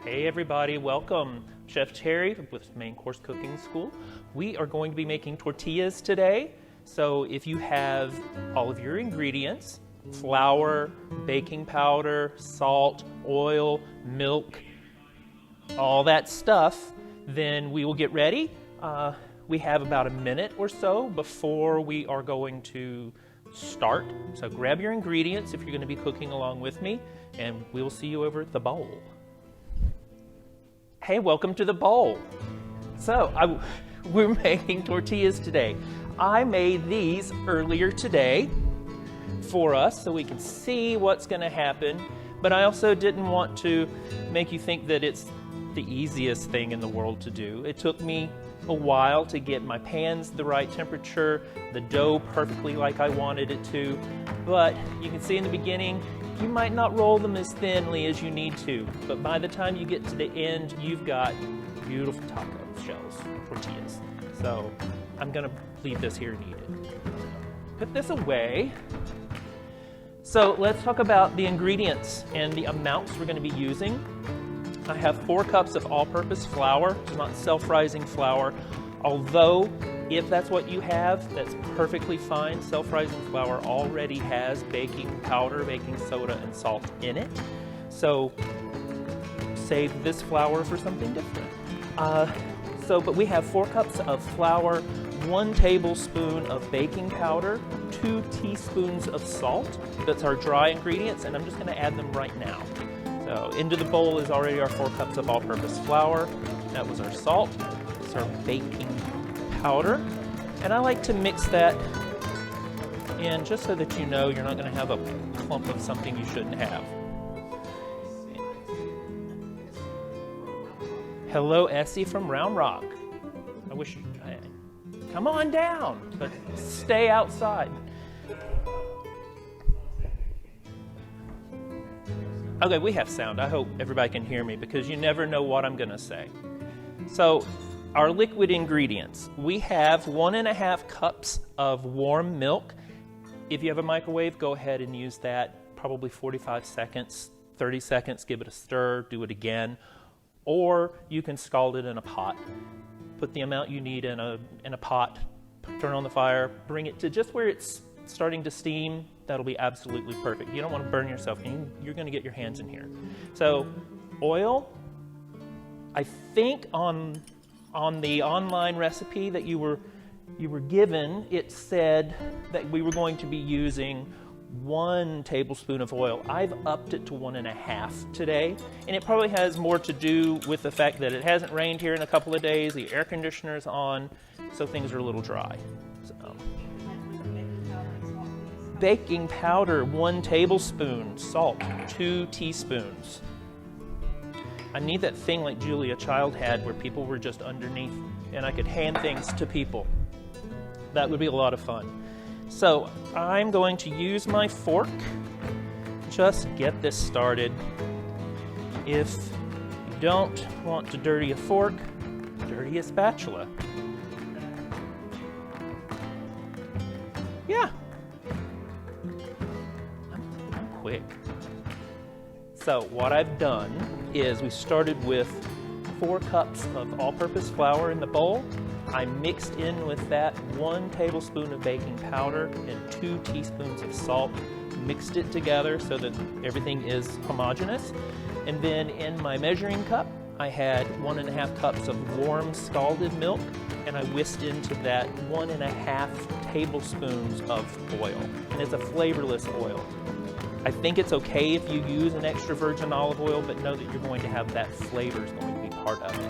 Hey everybody, welcome. Chef Terry with Main Course Cooking School. We are going to be making tortillas today. So if you have all of your ingredients, flour, baking powder, salt, oil, milk, all that stuff, then we will get ready. We have about a minute or so before we are going to start. So grab your ingredients if you're going to be cooking along with me, and we'll see you over at the bowl. Hey, welcome to the bowl. So we're making tortillas today. I made these earlier today for us so we can see what's going to happen, but I also didn't want to make you think that it's the easiest thing in the world to do. It took me a while to get my pans the right temperature, the dough perfectly like I wanted it to, but you can see in the beginning, you might not roll them as thinly as you need to, but by the time you get to the end, you've got beautiful taco shells, tortillas. So I'm gonna leave this here and eat it. Put this away. So let's talk about the ingredients and the amounts we're gonna be using. I have 4 cups of all-purpose flour. It's not self-rising flour, although if that's what you have, that's perfectly fine. Self-rising flour already has baking powder, baking soda, and salt in it. So save this flour for something different. But we have 4 cups of flour, 1 tablespoon of baking powder, 2 teaspoons of salt. That's our dry ingredients, and I'm just gonna add them right now. So into the bowl is already our 4 cups of all-purpose flour. That was our salt. It's our baking powder. And I like to mix that in just so that you know you're not going to have a clump of something you shouldn't have. Hello, Essie from Round Rock. I wish you come on down, but stay outside. Okay, we have sound. I hope everybody can hear me because you never know what I'm going to say. So our liquid ingredients, we have 1.5 cups of warm milk. If you have a microwave, go ahead and use that. Probably 45 seconds, 30 seconds, give it a stir, do it again. Or you can scald it in a pot. Put the amount you need in a pot, turn on the fire, bring it to just where it's starting to steam. That'll be absolutely perfect. You don't want to burn yourself, and you're going to get your hands in here. So oil, I think on the online recipe that you were given, it said that we were going to be using 1 tablespoon of oil. I've upped it to 1.5 today, and it probably has more to do with the fact that it hasn't rained here in a couple of days, the air conditioner's on, so things are a little dry. So. Baking powder, 1 tablespoon, salt, 2 teaspoons. I need that thing like Julia Child had where people were just underneath and I could hand things to people. That would be a lot of fun. So I'm going to use my fork. Just get this started. If you don't want to dirty a fork, dirty a spatula. Yeah. I'm quick. So what I've done is we started with 4 cups of all-purpose flour in the bowl. I mixed in with that 1 tablespoon of baking powder and 2 teaspoons of salt, mixed it together so that everything is homogeneous. And then in my measuring cup, I had 1.5 cups of warm scalded milk, and I whisked into that 1.5 tablespoons of oil. And it's a flavorless oil. I think it's okay if you use an extra virgin olive oil, but know that you're going to have that flavor is going to be part of it.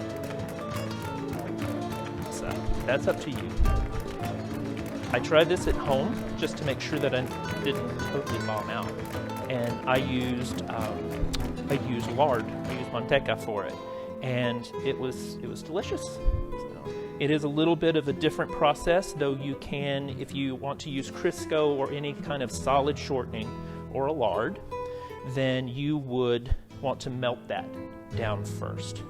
So that's up to you. I tried this at home just to make sure that I didn't totally bomb out. And I used lard. I used manteca for it, and it was delicious. So it is a little bit of a different process, though you can, if you want to use Crisco or any kind of solid shortening, or a lard, then you would want to melt that down first.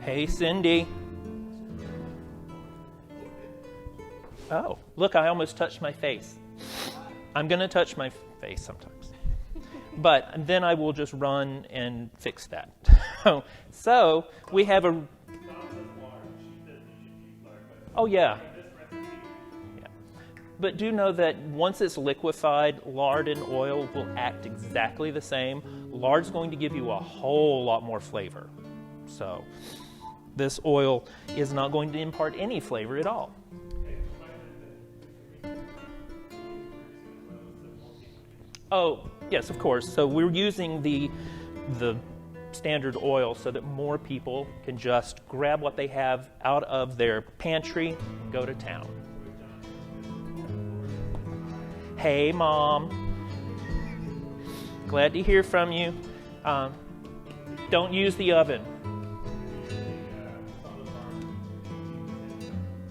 Hey, Cindy. Oh, look, I almost touched my face. I'm going to touch my face sometimes. But then I will just run and fix that. So we have a... Oh, yeah. But do know that once it's liquefied, lard and oil will act exactly the same. Lard's going to give you a whole lot more flavor. So this oil is not going to impart any flavor at all. Oh, yes, of course. So we're using the standard oil so that more people can just grab what they have out of their pantry and go to town. Hey, Mom. Glad to hear from you. Don't use the oven.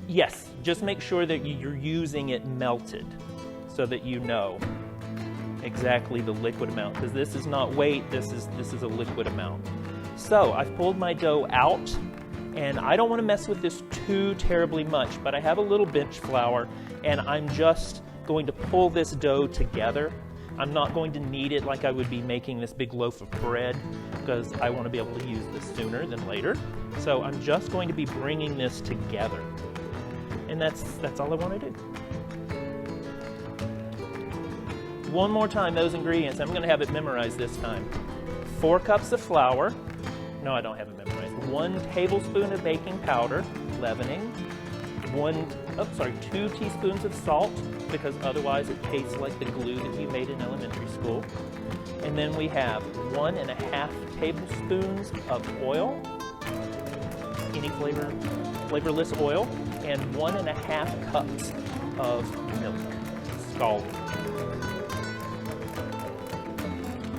Yes, just make sure that you're using it melted so that you know exactly the liquid amount, because this is not weight, this is a liquid amount. So I've pulled my dough out, and I don't want to mess with this too terribly much, but I have a little bench flour, and I'm just going to pull this dough together. I'm not going to knead it like I would be making this big loaf of bread, because I want to be able to use this sooner than later. So I'm just going to be bringing this together, and that's all I want to do. One more time, those ingredients. I'm going to have it memorized this time. 4 cups of flour. No, I don't have it memorized. 1 tablespoon of baking powder, leavening. 2 teaspoons of salt, because otherwise it tastes like the glue that we made in elementary school. And then we have 1.5 tablespoons of oil, any flavorless oil, and 1.5 cups of milk, scalded.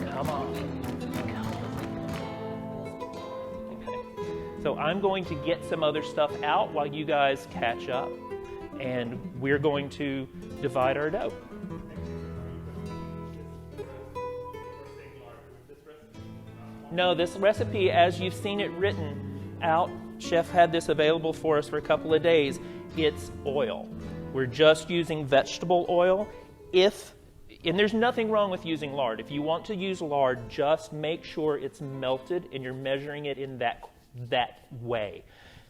Come on. Okay. So I'm going to get some other stuff out while you guys catch up, and we're going to divide our dough. No, this recipe, as you've seen it written out, Chef had this available for us for a couple of days. It's oil. We're just using vegetable oil. And there's nothing wrong with using lard. If you want to use lard, just make sure it's melted and you're measuring it in that way.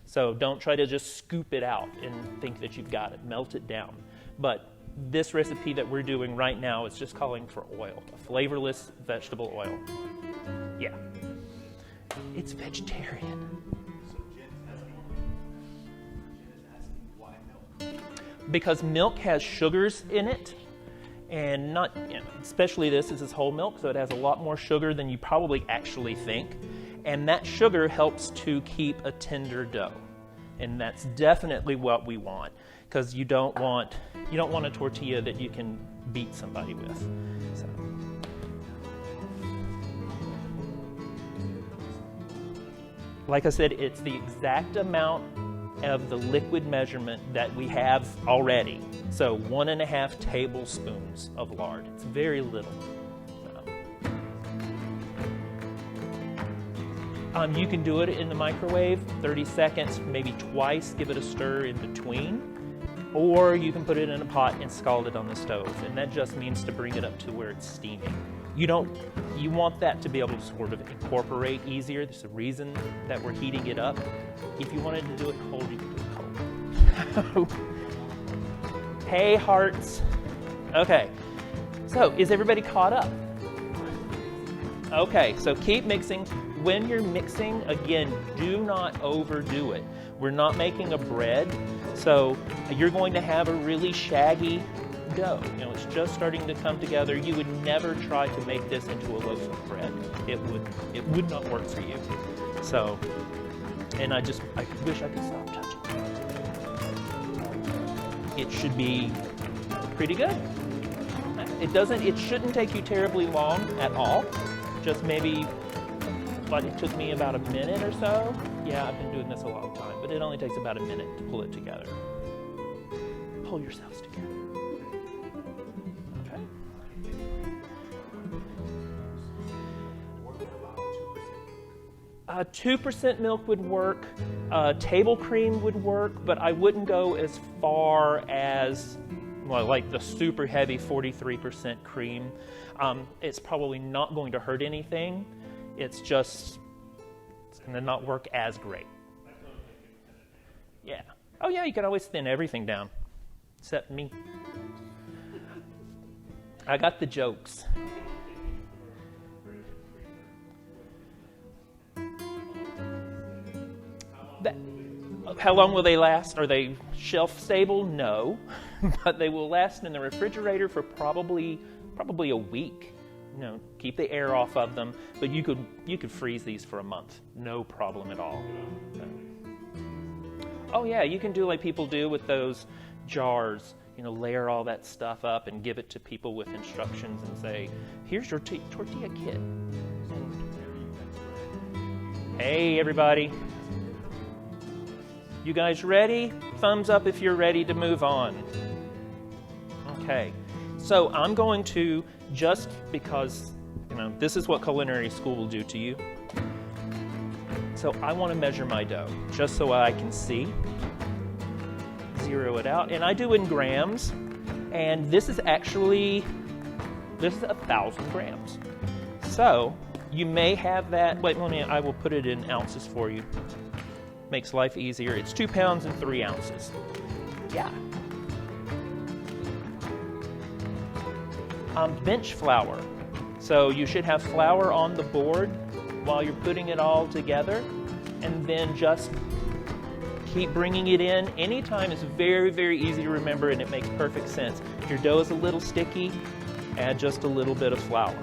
So don't try to just scoop it out and think that you've got it. Melt it down. But this recipe that we're doing right now is just calling for oil, a flavorless vegetable oil. Yeah. It's vegetarian. So Jen is asking why milk? Because milk has sugars in it. And not, especially this is whole milk, so it has a lot more sugar than you probably actually think. And that sugar helps to keep a tender dough. And that's definitely what we want, because you don't want a tortilla that you can beat somebody with. So. Like I said, it's the exact amount of the liquid measurement that we have already. So 1.5 tablespoons of lard. It's very little. You can do it in the microwave, 30 seconds, maybe twice, give it a stir in between. Or you can put it in a pot and scald it on the stove. And that just means to bring it up to where it's steaming. You want that to be able to sort of incorporate easier. There's a reason that we're heating it up. If you wanted to do it cold, you could do it cold. Hey, hearts. Okay, so is everybody caught up? Okay, so keep mixing. When you're mixing, again, do not overdo it. We're not making a bread, so you're going to have a really shaggy dough. It's just starting to come together. You would never try to make this into a loaf of bread. It would not work for you. So, and I wish I could stop touching it. It should be pretty good. It shouldn't take you terribly long at all. Just maybe, but it took me about a minute or so. Yeah, I've been doing this a long time, but it only takes about a minute to pull it together. Pull yourselves together. Okay. 2% milk would work. Table cream would work, but I wouldn't go as far as well, like the super heavy 43% cream. It's probably not going to hurt anything. It's just, it's going to not work as great. Yeah. Oh yeah, you can always thin everything down, except me. I got the jokes. How long will they last? Are they shelf stable? No, but they will last in the refrigerator for probably a week. You know, keep the air off of them, but you could freeze these for a month, no problem at all. Oh yeah, you can do like people do with those jars. You know, layer all that stuff up and give it to people with instructions and say, "Here's your tortilla kit." Hey everybody. You guys ready? Thumbs up if you're ready to move on. Okay, so I'm going to, just because, you know, this is what culinary school will do to you. So I want to measure my dough, just so I can see. Zero it out, and I do in grams, and this is 1,000 grams. So you may have that, wait, I will put it in ounces for you. Makes life easier. It's 2 pounds and 3 ounces. Yeah. Bench flour. So you should have flour on the board while you're putting it all together, and then just keep bringing it in. Anytime is very, very easy to remember, and it makes perfect sense. If your dough is a little sticky, add just a little bit of flour,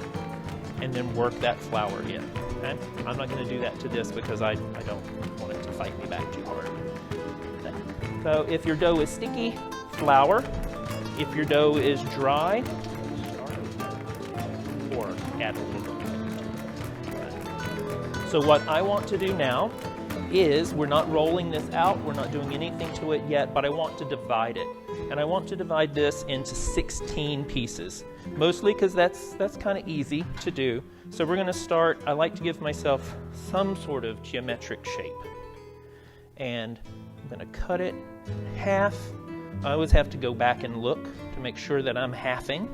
and then work that flour in. Okay? I'm not going to do that to this because I don't want it to fight me back too hard. Okay. So if your dough is sticky, flour. If your dough is dry, or add a little bit. Okay. So what I want to do now is, we're not rolling this out, we're not doing anything to it yet, but I want to divide it. And I want to divide this into 16 pieces, mostly because that's kind of easy to do. So we're going to start, I like to give myself some sort of geometric shape. And I'm going to cut it in half. I always have to go back and look to make sure that I'm halving.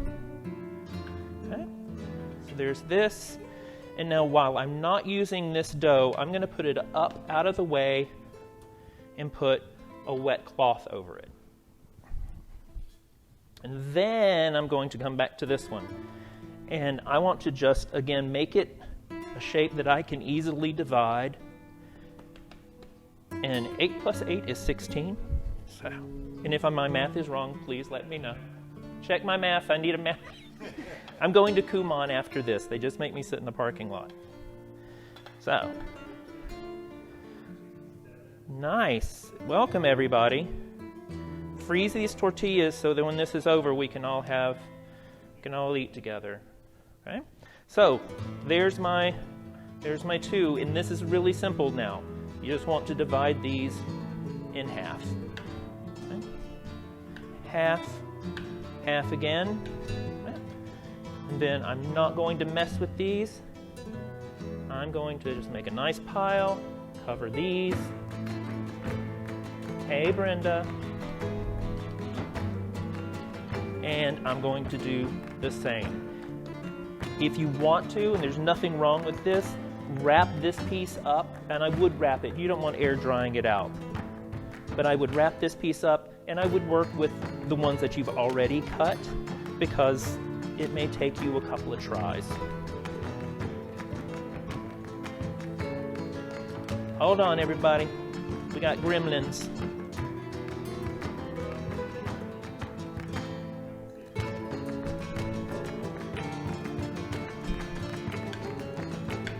Okay. So there's this. And now while I'm not using this dough, I'm going to put it up out of the way and put a wet cloth over it. And then I'm going to come back to this one. And I want to just, again, make it a shape that I can easily divide. And 8 plus 8 is 16. So, and if my math is wrong, please let me know. Check my math, I need a math. I'm going to Kumon after this. They just make me sit in the parking lot. So, nice. Welcome everybody. Freeze these tortillas so that when this is over, we can all eat together. Okay? So, there's my 2, and this is really simple now. You just want to divide these in half. Okay? Half, half again. And then I'm not going to mess with these. I'm going to just make a nice pile, cover these. Hey, Brenda. And I'm going to do the same. If you want to, and there's nothing wrong with this, wrap this piece up, and I would wrap it. You don't want air drying it out. But I would wrap this piece up, and I would work with the ones that you've already cut, because it may take you a couple of tries. Hold on, everybody. We got gremlins.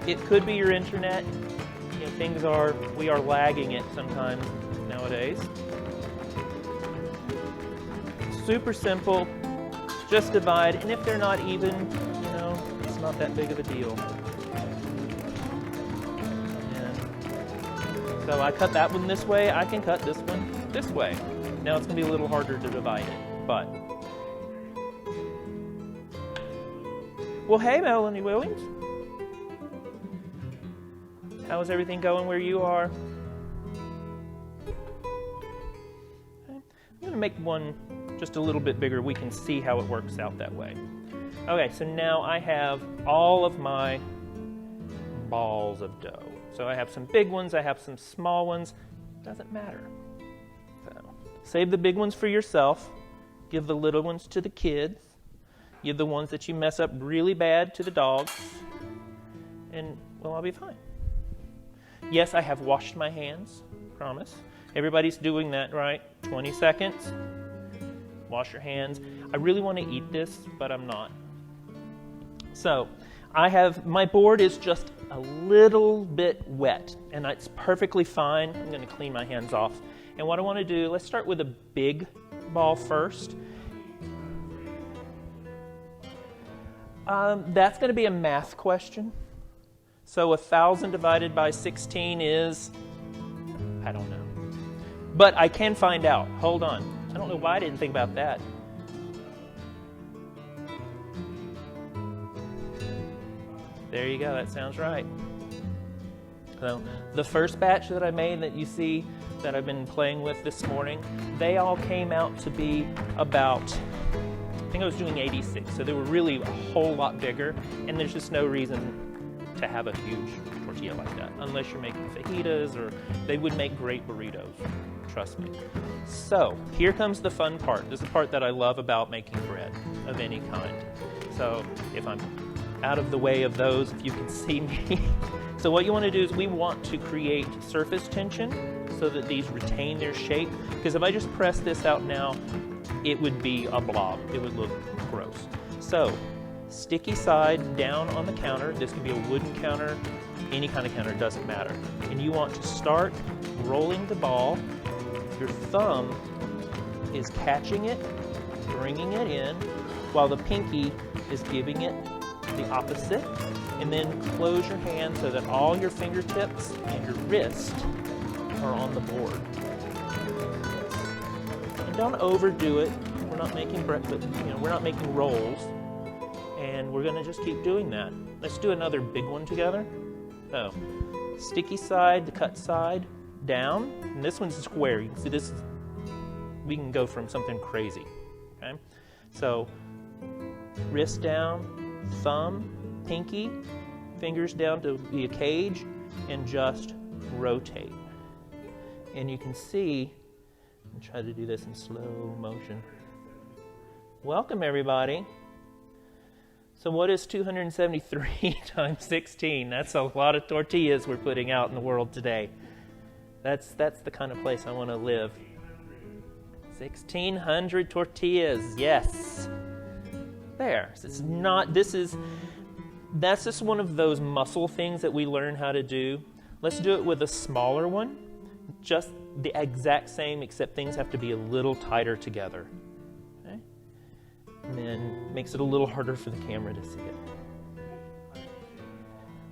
It could be your internet. You know, we are lagging it sometimes nowadays. Super simple. Just divide, and if they're not even, you know, it's not that big of a deal. And so I cut that one this way, I can cut this one this way. Now it's going to be a little harder to divide it, but. Well, hey, Melanie Williams. How is everything going where you are? Okay. I'm going to make one just a little bit bigger, we can see how it works out that way. Okay, so now I have all of my balls of dough. So I have some big ones, I have some small ones, doesn't matter. So save the big ones for yourself, give the little ones to the kids, give the ones that you mess up really bad to the dogs, and well, I'll be fine. Yes, I have washed my hands, promise. Everybody's doing that, right? 20 seconds, wash your hands. I really want to eat this, but I'm not. So my board is just a little bit wet, and it's perfectly fine. I'm going to clean my hands off. And what I want to do, let's start with a big ball first. That's going to be a math question. So 1,000 divided by 16 is, I don't know. But I can find out. Hold on. I don't know why I didn't think about that. There you go, that sounds right. So the first batch that I made that you see that I've been playing with this morning, they all came out to be about, I think I was doing 86, so they were really a whole lot bigger, and there's just no reason to have a huge tortilla like that, unless you're making fajitas, or they would make great burritos, trust me. So here comes the fun part. This is the part that I love about making bread of any kind. So if I'm out of the way of those, if you can see me. So what you want to do is we want to create surface tension so that these retain their shape, because if I just press this out now, it would be a blob. It would look gross. So sticky side down on the counter. This can be a wooden counter, any kind of counter, it doesn't matter. And you want to start rolling the ball. Your thumb is catching it, bringing it in, while the pinky is giving it the opposite. And then close your hand so that all your fingertips and your wrist are on the board. And don't overdo it. We're not making breakfast, we're not making rolls. And we're going to just keep doing that. Let's do another big one together. So, sticky side, the cut side, down. And this one's square. You can see this, we can go from something crazy. Okay? So, wrist down, thumb, pinky, fingers down to be a cage, and just rotate. And you can see, I'll try to do this in slow motion. Welcome, everybody. So what is 273 times 16? That's a lot of tortillas we're putting out in the world today. That's the kind of place I want to live. 1,600 tortillas, yes. There. That's just one of those muscle things that we learn how to do. Let's do it with a smaller one. Just the exact same, except things have to be a little tighter together. Okay? And then makes it a little harder for the camera to see it.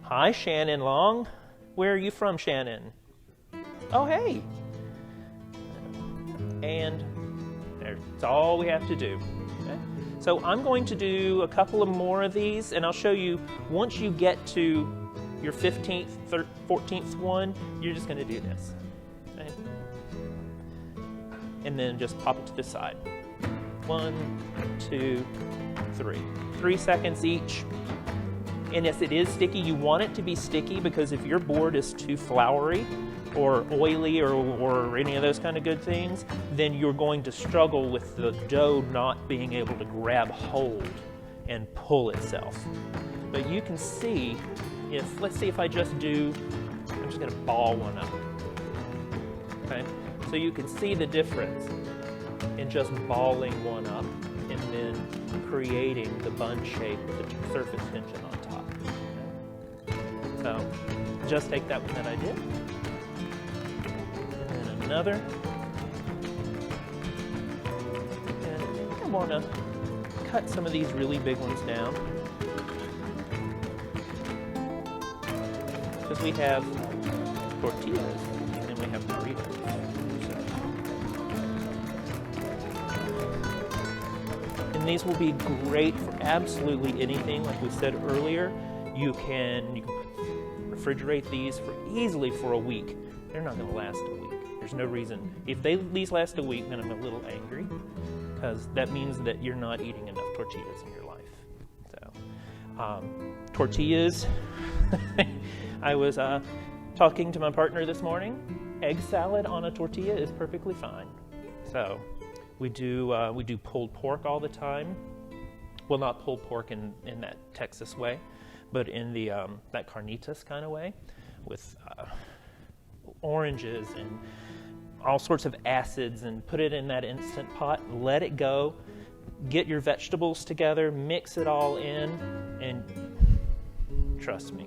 Hi, Shannon Long. Where are you from, Shannon? Oh, hey. And that's all we have to do. Okay? So I'm going to do a couple of more of these, and I'll show you once you get to your 15th, 14th one, you're just going to do this. Okay? And then just pop it to the side. 1, 2, 3. 3 seconds each. And if it is sticky, you want it to be sticky, because if your board is too floury or oily or any of those kind of good things, then you're going to struggle with the dough not being able to grab hold and pull itself. But you can see, let's see if I just I'm just gonna ball one up. Okay, so you can see the difference in just balling one up and then creating the bun shape with the surface tension on top. Okay? So just take that one that I did. Another. And I think I want to cut some of these really big ones down, because we have tortillas and we have burritos. And these will be great for absolutely anything. Like we said earlier, you can refrigerate these easily for a week. They're not going to last a week. There's no reason. If these last a week, then I'm a little angry, because that means that you're not eating enough tortillas in your life. So, tortillas, I was talking to my partner this morning. Egg salad on a tortilla is perfectly fine. So, we do pulled pork all the time. Well, not pulled pork in that Texas way, but in the that carnitas kind of way, with oranges and all sorts of acids, and put it in that Instant Pot, let it go, get your vegetables together, mix it all in, and trust me.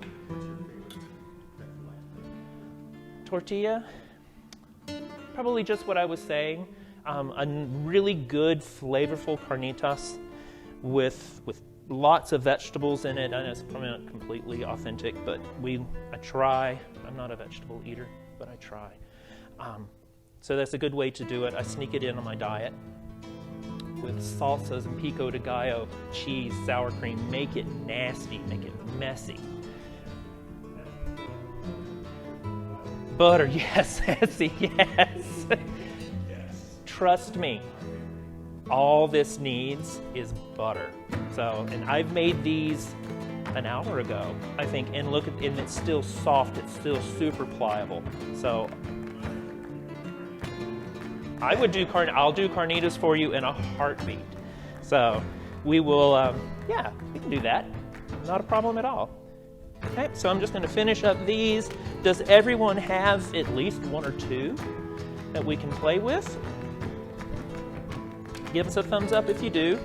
Tortilla, probably just what I was saying, a really good flavorful carnitas with lots of vegetables in it. I know it's probably not completely authentic, but I try. I'm not a vegetable eater, but I try. So that's a good way to do it. I sneak it in on my diet with salsas and pico de gallo, cheese, sour cream. Make it nasty, make it messy. Butter, yes, Essie, yes. Trust me, all this needs is butter. So, and I've made these an hour ago, I think, and look, and it's still soft, it's still super pliable. So I'll do carnitas for you in a heartbeat. So we will, yeah, we can do that. Not a problem at all. Okay, so I'm just going to finish up these. Does everyone have at least one or two that we can play with? Give us a thumbs up if you do.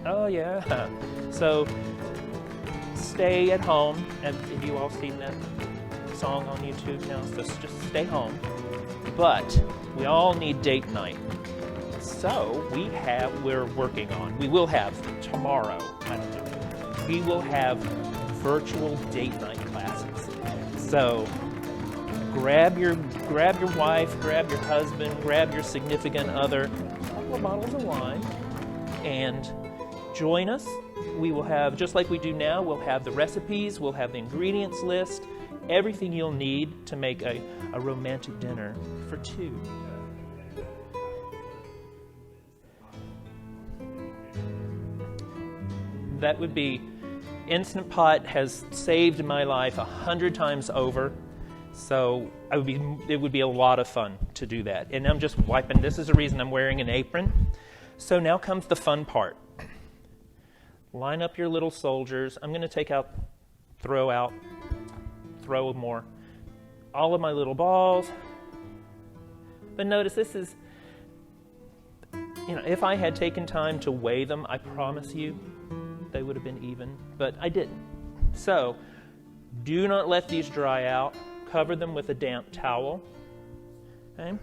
Oh yeah. So stay at home. Have you all seen that song on YouTube now? So just stay home. But we all need date night. So we will have tomorrow, we will have virtual date night classes. So grab your wife, grab your husband, grab your significant other, a couple of bottles of wine, and join us. We will have, just like we do now, we'll have the recipes, we'll have the ingredients list, everything you'll need to make a romantic dinner for two. That would be, Instant Pot has saved my life 100 times over. So it would be a lot of fun to do that. And I'm just wiping. This is the reason I'm wearing an apron. So now comes the fun part. Line up your little soldiers. I'm going to throw more. All of my little balls. But notice this is, if I had taken time to weigh them, I promise you, they would have been even, but I didn't. So do not let these dry out. Cover them with a damp towel. Okay?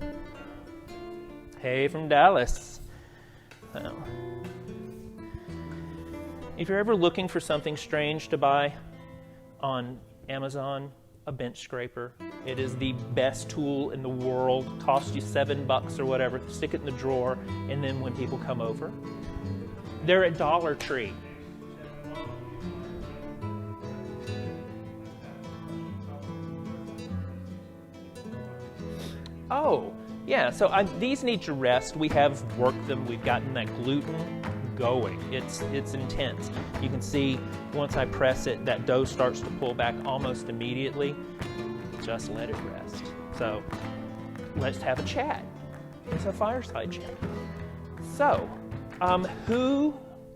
Hey from Dallas. If you're ever looking for something strange to buy on Amazon, a bench scraper. It is the best tool in the world. Costs you $7 or whatever. Stick it in the drawer, and then when people come over, they're at Dollar Tree. Oh, yeah, so these need to rest. We have worked them. We've gotten that gluten going. It's intense. You can see once I press it, that dough starts to pull back almost immediately. Just let it rest. So let's have a chat. It's a fireside chat. So,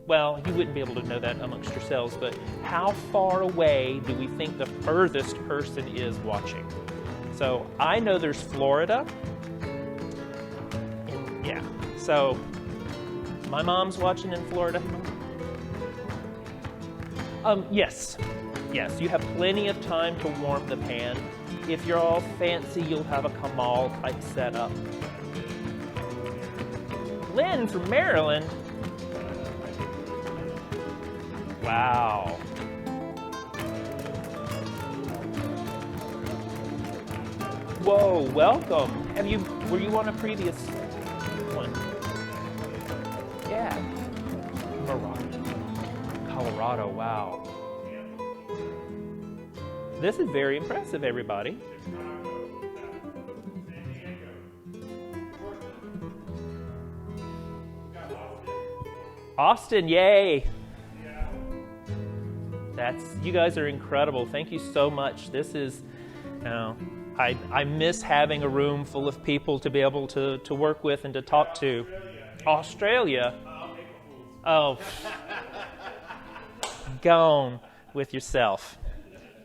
well, you wouldn't be able to know that amongst yourselves, but how far away do we think the furthest person is watching? So I know there's Florida. And yeah, so my mom's watching in Florida. Yes, you have plenty of time to warm the pan. If you're all fancy, you'll have a Kamal type setup. Lynn from Maryland. Wow. Whoa, welcome. Were you on a previous one? Yeah. Colorado, wow. This is very impressive, everybody. Austin, yay! You guys are incredible. Thank you so much. This is, I miss having a room full of people to be able to work with and to talk to. Australia? Oh, gone with yourself.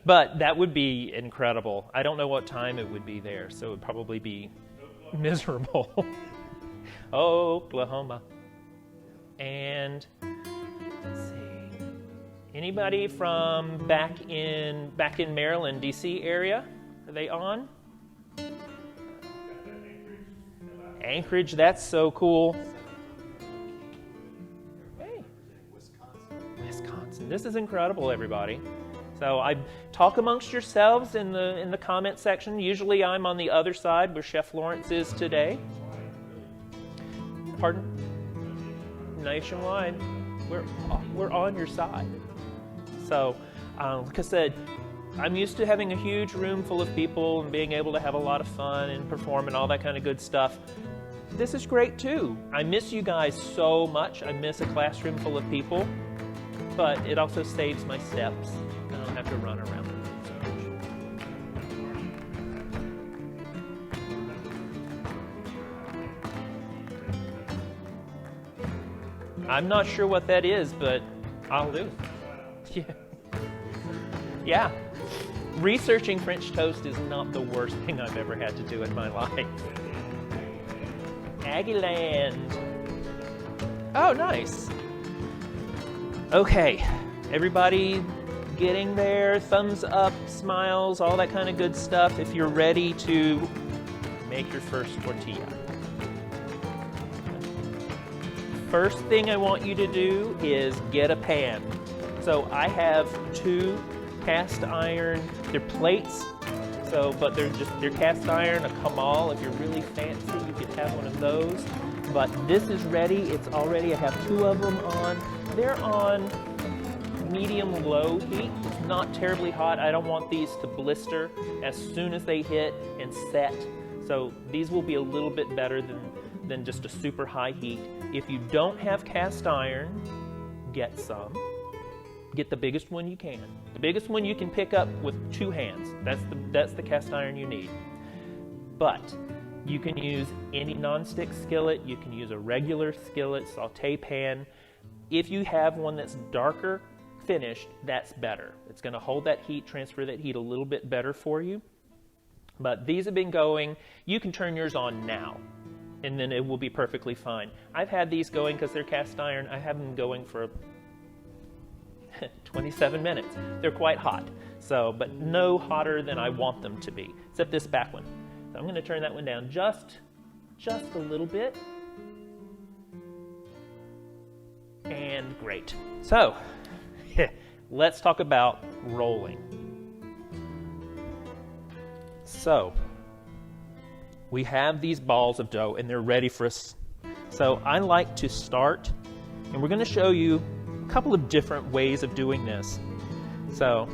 But that would be incredible. I don't know what time it would be there, so it would probably be miserable. Oklahoma. And let's see. Anybody from back in Maryland, DC area? Are they on? Anchorage, that's so cool. Hey. Wisconsin. This is incredible, everybody. So I talk amongst yourselves in the comment section. Usually I'm on the other side where Chef Lawrence is today. Pardon? Nationwide. We're on your side. So, like I said, I'm used to having a huge room full of people and being able to have a lot of fun and perform and all that kind of good stuff. This is great too. I miss you guys so much. I miss a classroom full of people, but it also saves my steps. I don't have to run around so much. I'm not sure what that is, but I'll do. Yeah. Researching French toast is not the worst thing I've ever had to do in my life. Aggieland. Oh, nice. Okay, everybody getting there, thumbs up, smiles, all that kind of good stuff if you're ready to make your first tortilla. First thing I want you to do is get a pan. So I have 2 cast iron, they're plates, but they're cast iron, a kamal. If you're really fancy, you could have one of those. But this is ready, it's already, I have 2 of them on. They're on medium-low heat. It's not terribly hot. I don't want these to blister as soon as they hit and set. So these will be a little bit better than just a super high heat. If you don't have cast iron, get some. Get the biggest one you can. The biggest one you can pick up with 2 hands. That's the cast iron you need. But you can use any nonstick skillet. You can use a regular skillet, saute pan. If you have one that's darker finished, that's better. It's going to hold that heat, transfer that heat a little bit better for you. But these have been going. You can turn yours on now, and then it will be perfectly fine. I've had these going because they're cast iron. I have them going for 27 minutes. They're quite hot, but no hotter than I want them to be, except this back one. So I'm going to turn that one down just a little bit. And great. So let's talk about rolling. So we have these balls of dough and they're ready for us. So I like to start, and we're going to show you a couple of different ways of doing this. So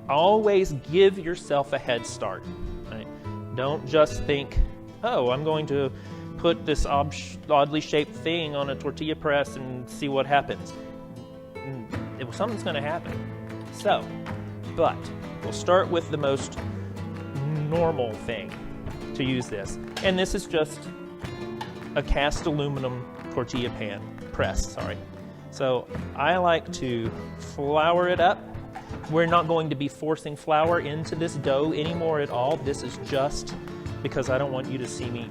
always give yourself a head start. Right? Don't just think, oh, I'm going to put this oddly shaped thing on a tortilla press and see what happens. Something's going to happen. So, but we'll start with the most normal thing to use this. And this is just a cast aluminum tortilla press. So I like to flour it up. We're not going to be forcing flour into this dough anymore at all. This is just because I don't want you to see me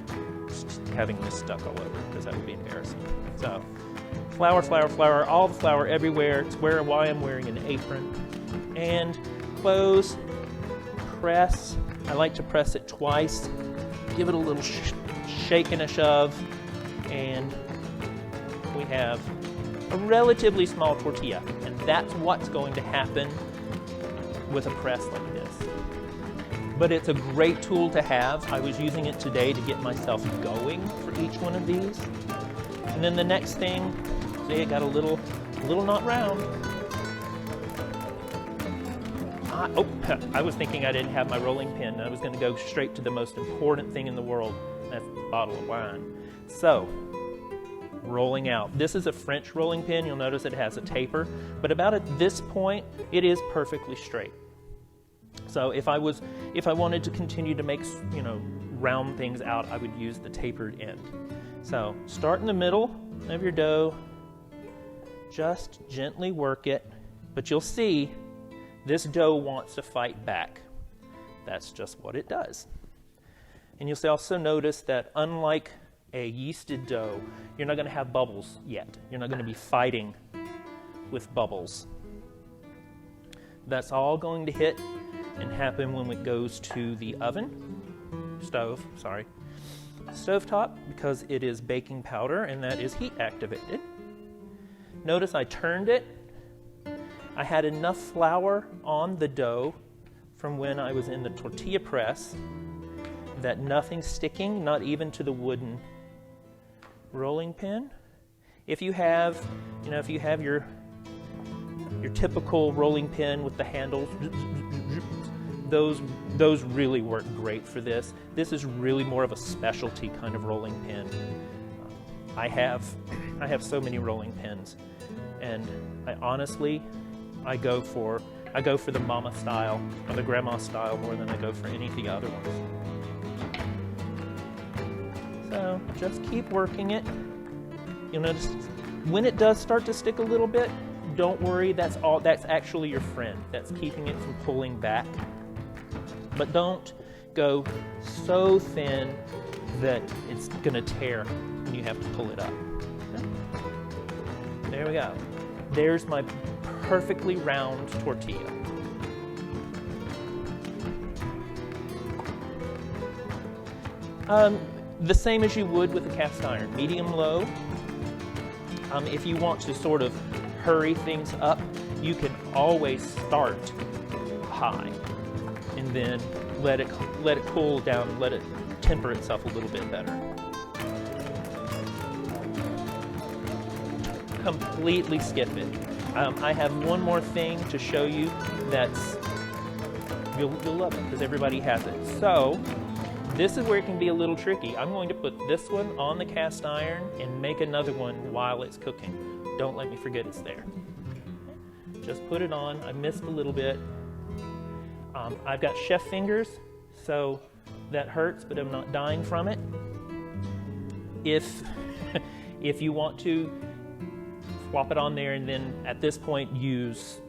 having this stuck all over, because that would be embarrassing. So flour, flour, flour, all the flour everywhere. It's why I'm wearing an apron. And close, press. I like to press it twice. Give it a little shake and a shove. And we have a relatively small tortilla. And that's what's going to happen with a press like this. But it's a great tool to have. I was using it today to get myself going for each one of these. And then the next thing, see, it got a little not round. I was thinking I didn't have my rolling pin. I was going to go straight to the most important thing in the world. That's the bottle of wine. So, rolling out. This is a French rolling pin. You'll notice it has a taper, but about at this point, it is perfectly straight. So if I wanted to continue to make, round things out, I would use the tapered end. So start in the middle of your dough, just gently work it, but you'll see this dough wants to fight back. That's just what it does. And you'll also notice that unlike a yeasted dough, you're not going to have bubbles yet. You're not going to be fighting with bubbles. That's all going to hit and happen when it goes to the stovetop, because it is baking powder and that is heat activated. Notice I turned it. I had enough flour on the dough from when I was in the tortilla press that nothing's sticking, not even to the wooden rolling pin. If you have, your typical rolling pin with the handles, those really work great for this. This is really more of a specialty kind of rolling pin. I have so many rolling pins, and I go for the mama style or the grandma style more than I go for any of the other ones. So just keep working it. You'll notice when it does start to stick a little bit, don't worry, that's actually your friend. That's keeping it from pulling back. But don't go so thin that it's gonna tear when you have to pull it up. Okay. There we go. There's my perfectly round tortilla. The same as you would with a cast iron, medium-low. If you want to sort of hurry things up, you can always start high and then let it cool down and let it temper itself a little bit better. Completely skip it. I have one more thing to show you that's, you'll love it because everybody has it. So this is where it can be a little tricky. I'm going to put this one on the cast iron and make another one while it's cooking. Don't let me forget it's there. Just put it on. I missed a little bit. I've got chef fingers, so that hurts, but I'm not dying from it. If you want to, swap it on there, and then at this point use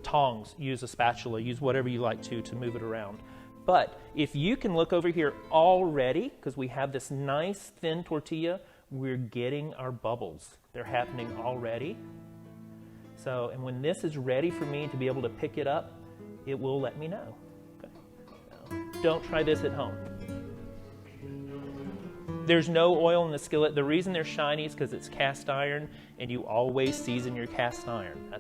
tongs, use a spatula, use whatever you like to move it around. But if you can look over here already, because we have this nice thin tortilla, we're getting our bubbles. They're happening already. So, and when this is ready for me to be able to pick it up, it will let me know. Okay. So, don't try this at home. There's no oil in the skillet. The reason they're shiny is because it's cast iron, and you always season your cast iron.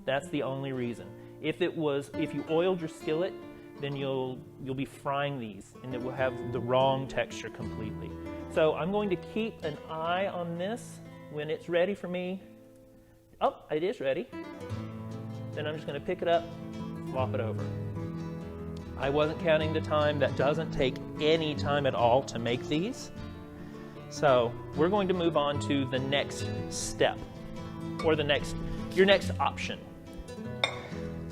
That's the only reason. If you oiled your skillet, then you'll be frying these, and it will have the wrong texture completely. So I'm going to keep an eye on this. When it's ready for me, oh, it is ready. Then I'm just going to pick it up, flop it over. I wasn't counting the time. That doesn't take any time at all to make these. So we're going to move on to the next step, or your next option.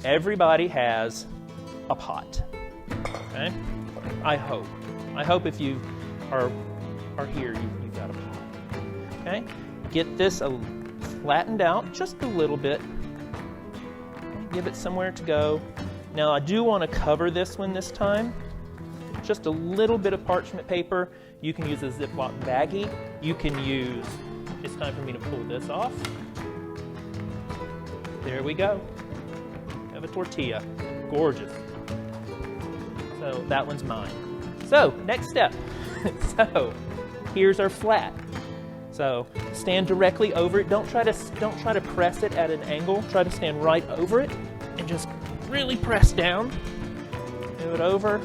Everybody has a pot, okay? I hope if you are here, you've got a pot, okay? Get this flattened out just a little bit. Give it somewhere to go. Now I do want to cover this one this time. Just a little bit of parchment paper. You can use a Ziploc baggie. You can use, it's time for me to pull this off. There we go. We have a tortilla, gorgeous. So that one's mine. So next step. So here's our flat. So stand directly over it. Don't try to press it at an angle. Try to stand right over it and just really press down. Move it over.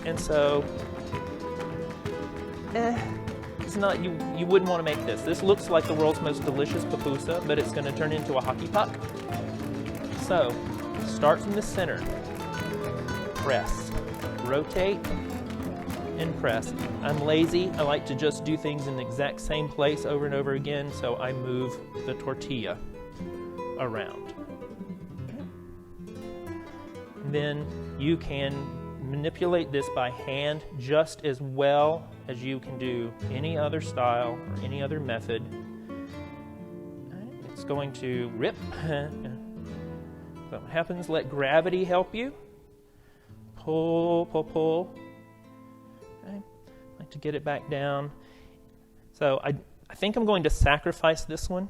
And so, it's not, you wouldn't want to make this. This looks like the world's most delicious pupusa, but it's going to turn into a hockey puck. So start from the center. Press, rotate, and press. I'm lazy. I like to just do things in the exact same place over and over again, so I move the tortilla around. Then you can manipulate this by hand just as well as you can do any other style or any other method. It's going to rip. So what happens, let gravity help you. Pull, pull, pull. Okay. Like to get it back down. So I think I'm going to sacrifice this one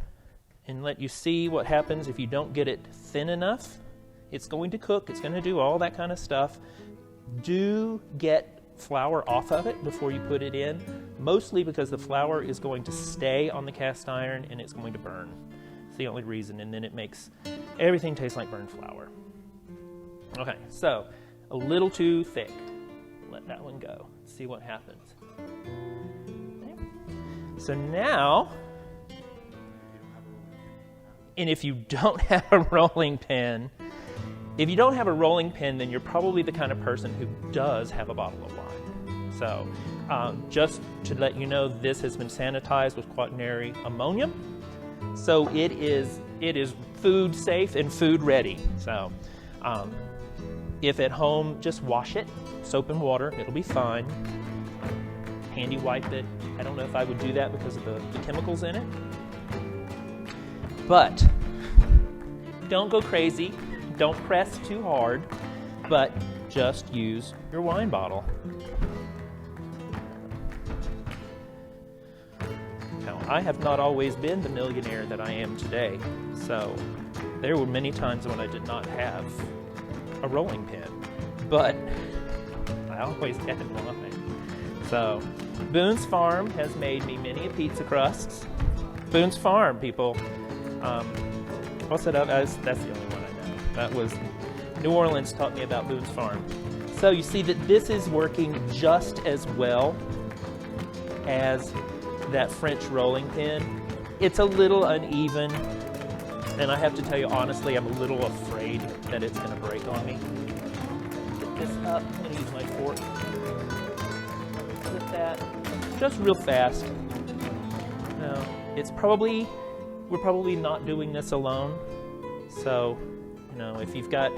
and let you see what happens if you don't get it thin enough. It's going to cook, it's going to do all that kind of stuff. Do get flour off of it before you put it in, mostly because the flour is going to stay on the cast iron and it's going to burn. It's the only reason, and then it makes everything taste like burned flour. Okay, so a little too thick. Let that one go. See what happens. Okay. So now, and if you don't have a rolling pin, then you're probably the kind of person who does have a bottle of wine. So just to let you know, this has been sanitized with quaternary ammonium. So it is food safe and food ready. So if at home, just wash it, soap and water, it'll be fine. Handy wipe it. I don't know if I would do that because of the chemicals in it. But don't go crazy. Don't press too hard, but just use your wine bottle. Now, I have not always been the millionaire that I am today, so there were many times when I did not have a rolling pin, but I always had one. So Boone's Farm has made me many pizza crusts. Boone's Farm, people. What's that up? That's the only one. That was New Orleans taught me about Boone's Farm. So you see that this is working just as well as that French rolling pin. It's a little uneven, and I have to tell you honestly, I'm a little afraid that it's going to break on me. Get this up. I'm going to use my fork. Flip that just real fast. Now, we're probably not doing this alone, so. You know, if you've got,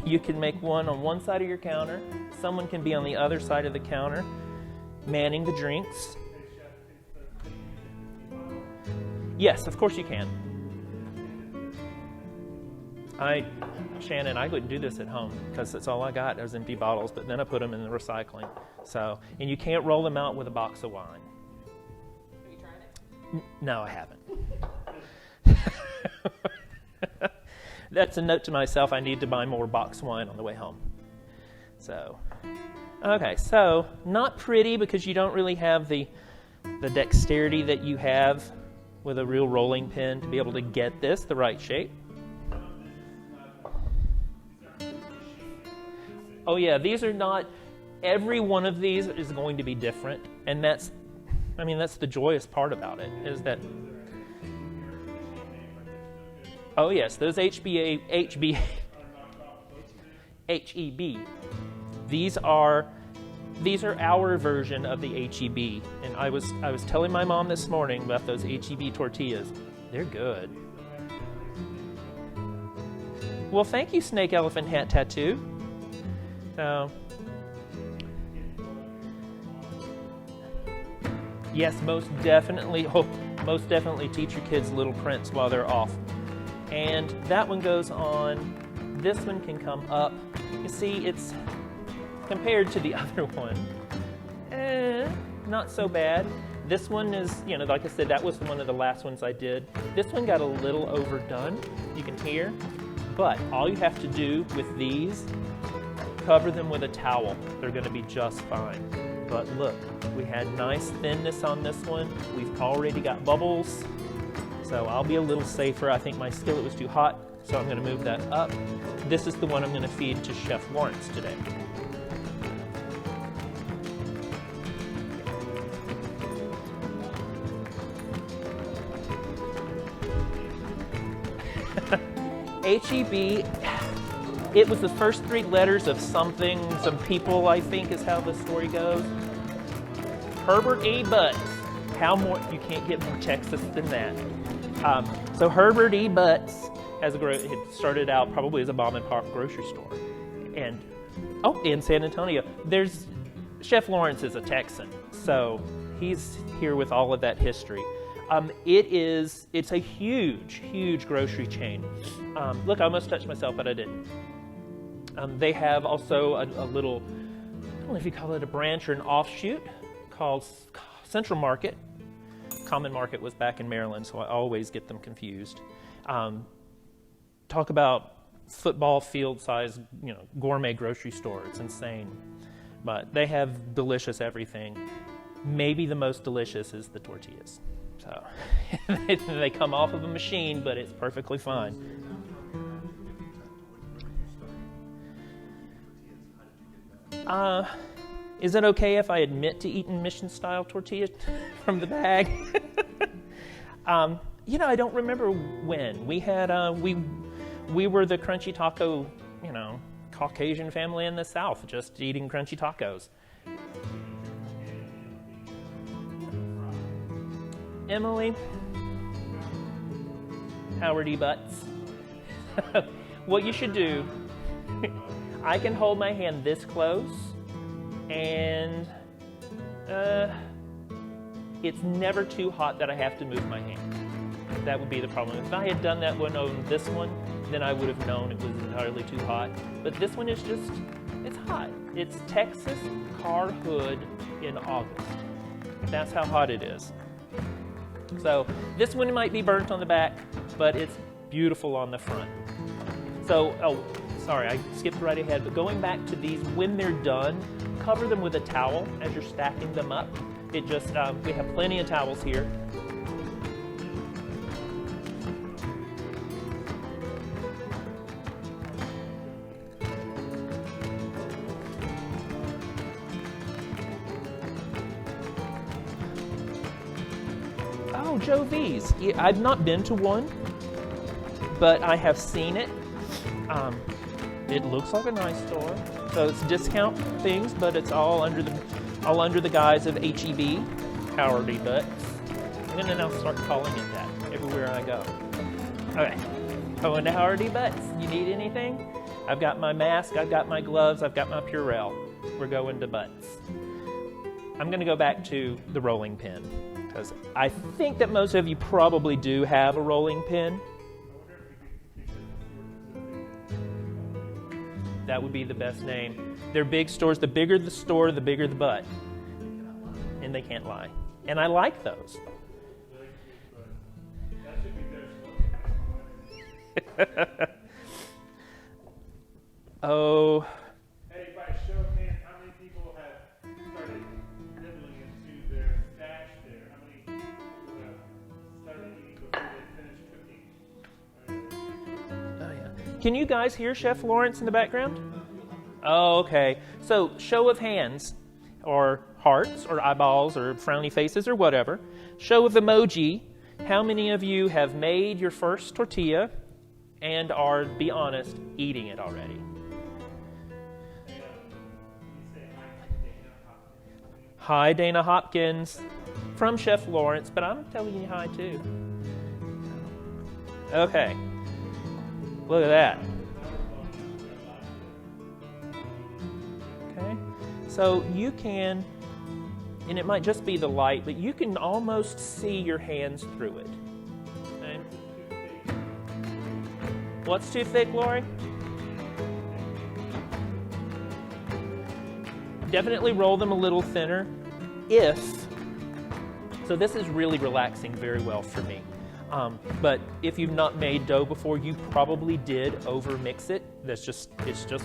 you can make one on one side of your counter. Someone can be on the other side of the counter, manning the drinks. Yes, of course you can. Shannon, I couldn't do this at home because that's all I got. Those empty bottles, but then I put them in the recycling. So, and you can't roll them out with a box of wine. Have you tried it? No, I haven't. That's a note to myself. I need to buy more box wine on the way home. So, okay, so not pretty because you don't really have the dexterity that you have with a real rolling pin to be able to get this the right shape. Oh yeah, these are not, every one of these is going to be different, and that's the joyous part about it, is that oh yes, those HEB. These are our version of the HEB. And I was telling my mom this morning about those HEB tortillas. They're good. Well, thank you, Snake Elephant Hat Tattoo. So, yes, most definitely teach your kids Little Prince while they're off. And that one goes on. This one can come up. You see, it's compared to the other one, not so bad. This one is, like I said, that was one of the last ones I did. This one got a little overdone, you can hear. But all you have to do with these, cover them with a towel. They're going to be just fine. But look, we had nice thinness on this one. We've already got bubbles. So I'll be a little safer. I think my skillet was too hot, so I'm going to move that up. This is the one I'm going to feed to Chef Lawrence today. HEB, it was the first three letters of something, some people, I think is how the story goes. Herbert E. Butts. How more, you can't get more Texas than that. So Herbert E. Butts it started out probably as a mom and pop grocery store. And, in San Antonio, Chef Lawrence is a Texan, so he's here with all of that history. It's a huge, huge grocery chain. Look, I almost touched myself, but I didn't. They have also a little, I don't know if you call it a branch or an offshoot, called Central Market. Common Market was back in Maryland, so I always get them confused. Talk about football field size, gourmet grocery store. It's insane. But they have delicious everything. Maybe the most delicious is the tortillas. So they come off of a machine, but it's perfectly fine. Is it okay if I admit to eating Mission Style tortillas from the bag? I don't remember when. We had, we were the crunchy taco, Caucasian family in the South, just eating crunchy tacos. Emily, Howard E. Butts. What you should do, I can hold my hand this close, and it's never too hot that I have to move my hand. That would be the problem. If I had done that one on this one, then I would have known it was entirely too hot. But this one is it's hot. It's Texas car hood in August. That's how hot it is. So this one might be burnt on the back, but it's beautiful on the front. So, sorry, I skipped right ahead, but going back to these, when they're done, cover them with a towel as you're stacking them up. We have plenty of towels here. Oh, Joe V's. Yeah, I've not been to one, but I have seen it. It looks like a nice store. So it's discount things, but it's all under the guise of HEB, Howard E. Butts. I'm gonna now start calling it that everywhere I go. Okay, going to Howard E. Butts. You need anything? I've got my mask, I've got my gloves, I've got my Purell. We're going to Butts. I'm gonna go back to the rolling pin, because I think that most of you probably do have a rolling pin. That would be the best name. They're big stores. The bigger the store, the bigger the butt. And they can't lie. And I like those. Oh. Hey, by show of hands, how many people have started nibbling into their stash there? How many people have started eating before they finish cooking? Oh, yeah. Can you guys hear Chef Lawrence in the background? Oh, okay. So, show of hands, or hearts, or eyeballs, or frowny faces, or whatever. Show of emoji. How many of you have made your first tortilla and are, be honest, eating it already? Hi, Dana Hopkins, from Chef Lawrence, but I'm telling you hi too. Okay, look at that. Okay, so you can, and it might just be the light, but you can almost see your hands through it. Okay. What's too thick, Lori? Definitely roll them a little thinner. So this is really relaxing very well for me. But if you've not made dough before, you probably did over mix it. It's just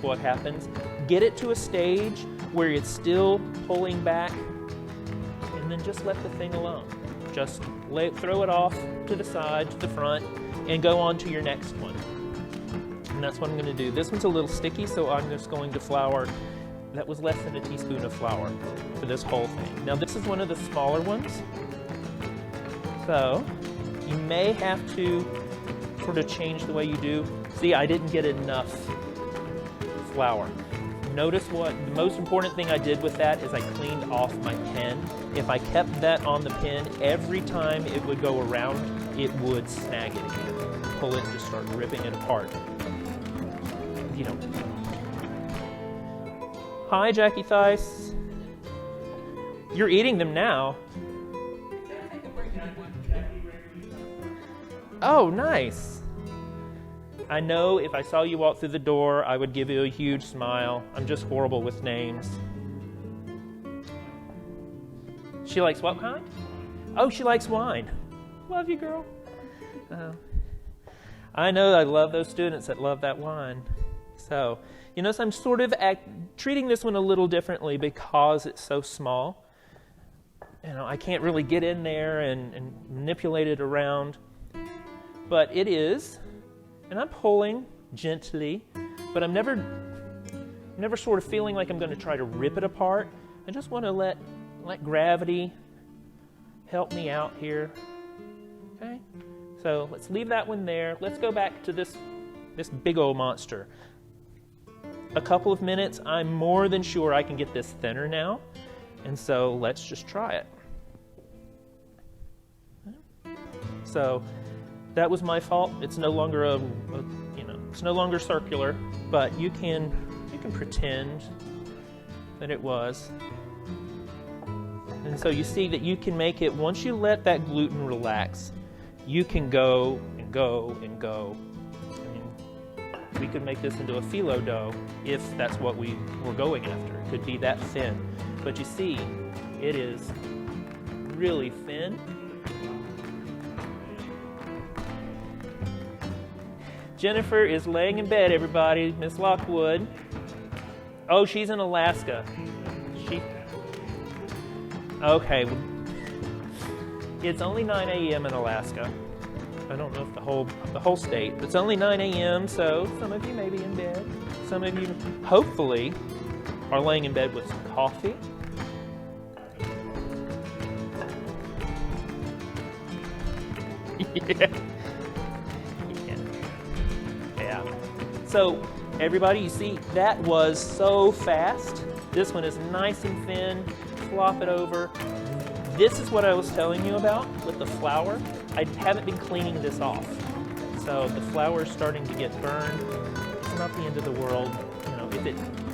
what happens. Get it to a stage where it's still pulling back, and then just let the thing alone. Just throw it off to the side, to the front, and go on to your next one. And that's what I'm going to do. This one's a little sticky, so I'm just going to flour. That was less than a teaspoon of flour for this whole thing. Now this is one of the smaller ones. So you may have to sort of change the way you do. See, I didn't get enough flour. Notice what the most important thing I did with that is I cleaned off my pen. If I kept that on the pen, every time it would go around, it would snag it again. Pull it and just start ripping it apart. You know. Hi, Jackie Theis. You're eating them now. Oh, nice. I know if I saw you walk through the door, I would give you a huge smile. I'm just horrible with names. She likes what kind? Oh, she likes wine. Love you, girl. I know I love those students that love that wine. So, you know, so I'm sort of treating this one a little differently because it's so small. You know, I can't really get in there and manipulate it around. But it is. And I'm pulling gently, but I'm never sort of feeling like I'm going to try to rip it apart. I just want to let gravity help me out here. Okay? So let's leave that one there. Let's go back to this big old monster. A couple of minutes, I'm more than sure I can get this thinner now. And so let's just try it. So that was my fault. It's no longer it's no longer circular, but you can pretend that it was. And so you see that you can make it, once you let that gluten relax, you can go and go and go. I mean, we could make this into a phyllo dough if that's what we were going after. It could be that thin. But you see, it is really thin. Jennifer is laying in bed, everybody. Miss Lockwood. Oh, she's in Alaska. Okay. It's only 9 a.m. in Alaska. I don't know if the whole state. It's only 9 a.m., so some of you may be in bed. Some of you, hopefully, are laying in bed with some coffee. Yeah. So, everybody, you see, that was so fast. This one is nice and thin. Flop it over. This is what I was telling you about with the flour. I haven't been cleaning this off. So the flour is starting to get burned. It's not the end of the world. You know,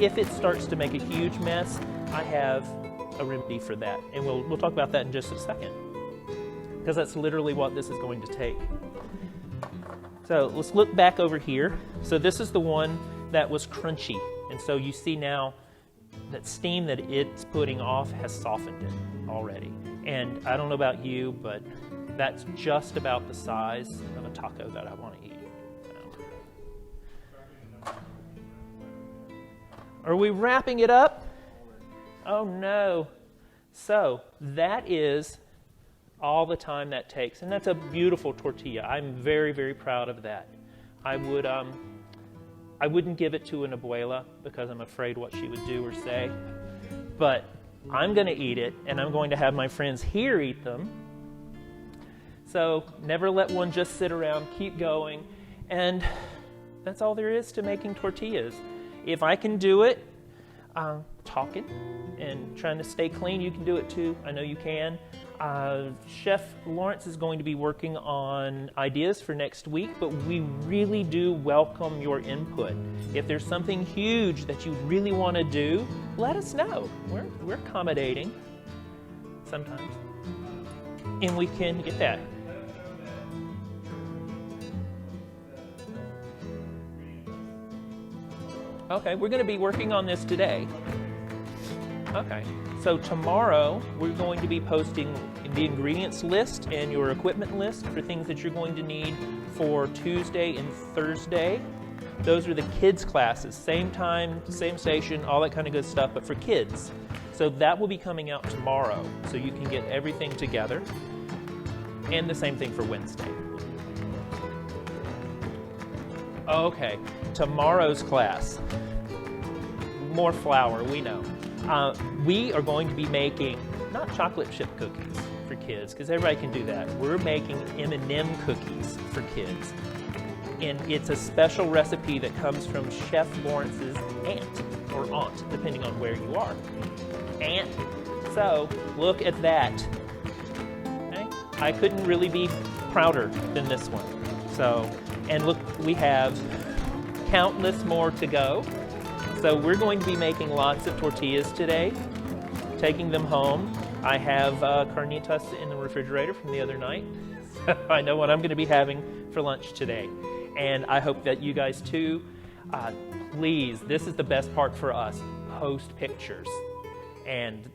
if it starts to make a huge mess, I have a remedy for that. And we'll talk about that in just a second. Because that's literally what this is going to take. So let's look back over here. So this is the one that was crunchy. And so you see now that steam that it's putting off has softened it already. And I don't know about you, but that's just about the size of a taco that I want to eat. So. Are we wrapping it up? Oh no. So that is all the time that takes. And that's a beautiful tortilla. I'm very, very proud of that. I wouldn't give it to an abuela because I'm afraid what she would do or say. But I'm going to eat it, and I'm going to have my friends here eat them. So never let one just sit around, keep going. And that's all there is to making tortillas. If I can do it, talking and trying to stay clean, you can do it too. I know you can. Chef Lawrence is going to be working on ideas for next week, but we really do welcome your input. If there's something huge that you really want to do, let us know. We're accommodating sometimes, and we can get that. Okay, we're going to be working on this today. Okay, so tomorrow we're going to be posting the ingredients list and your equipment list for things that you're going to need for Tuesday and Thursday. Those are the kids' classes, same time, same station, all that kind of good stuff, but for kids. So that will be coming out tomorrow, so you can get everything together. And the same thing for Wednesday. Okay, tomorrow's class. More flour, we know. We are going to be making, not chocolate chip cookies for kids, because everybody can do that. We're making M&M cookies for kids. And it's a special recipe that comes from Chef Lawrence's aunt. or aunt, depending on where you are. Aunt. So look at that. Okay? I couldn't really be prouder than this one. So, and look, we have countless more to go. So we're going to be making lots of tortillas today, taking them home. I have carnitas in the refrigerator from the other night. I know what I'm going to be having for lunch today. And I hope that you guys too. Please, this is the best part for us, post pictures. And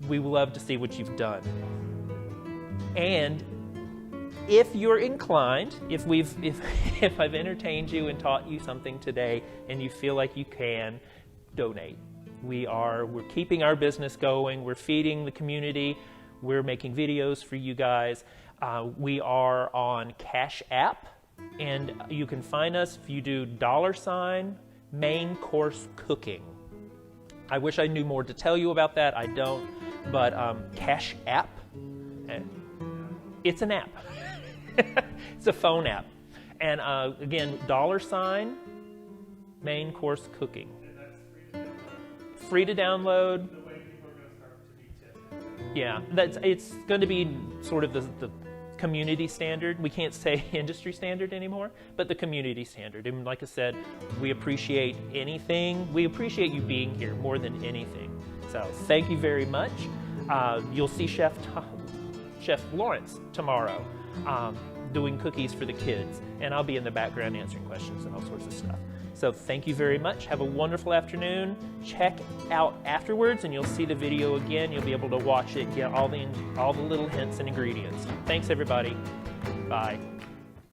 we would love to see what you've done. And if you're inclined, if I've entertained you and taught you something today and you feel like you can, donate. We're keeping our business going, we're feeding the community, we're making videos for you guys. We are on Cash App, and you can find us if you do $ main course cooking. I wish I knew more to tell you about that, I don't, but Cash App, it's an app. It's a phone app. And again, $ main course cooking. Free to download. The way people are going to start to be tipped. Yeah, it's going to be sort of the community standard. We can't say industry standard anymore, but the community standard. And like I said, we appreciate anything. We appreciate you being here more than anything. So thank you very much. You'll see Chef Lawrence tomorrow doing cookies for the kids, and I'll be in the background answering questions and all sorts of stuff. So thank you very much. Have a wonderful afternoon. Check out afterwards and you'll see the video again. You'll be able to watch it, get all the little hints and ingredients. Thanks everybody. Bye.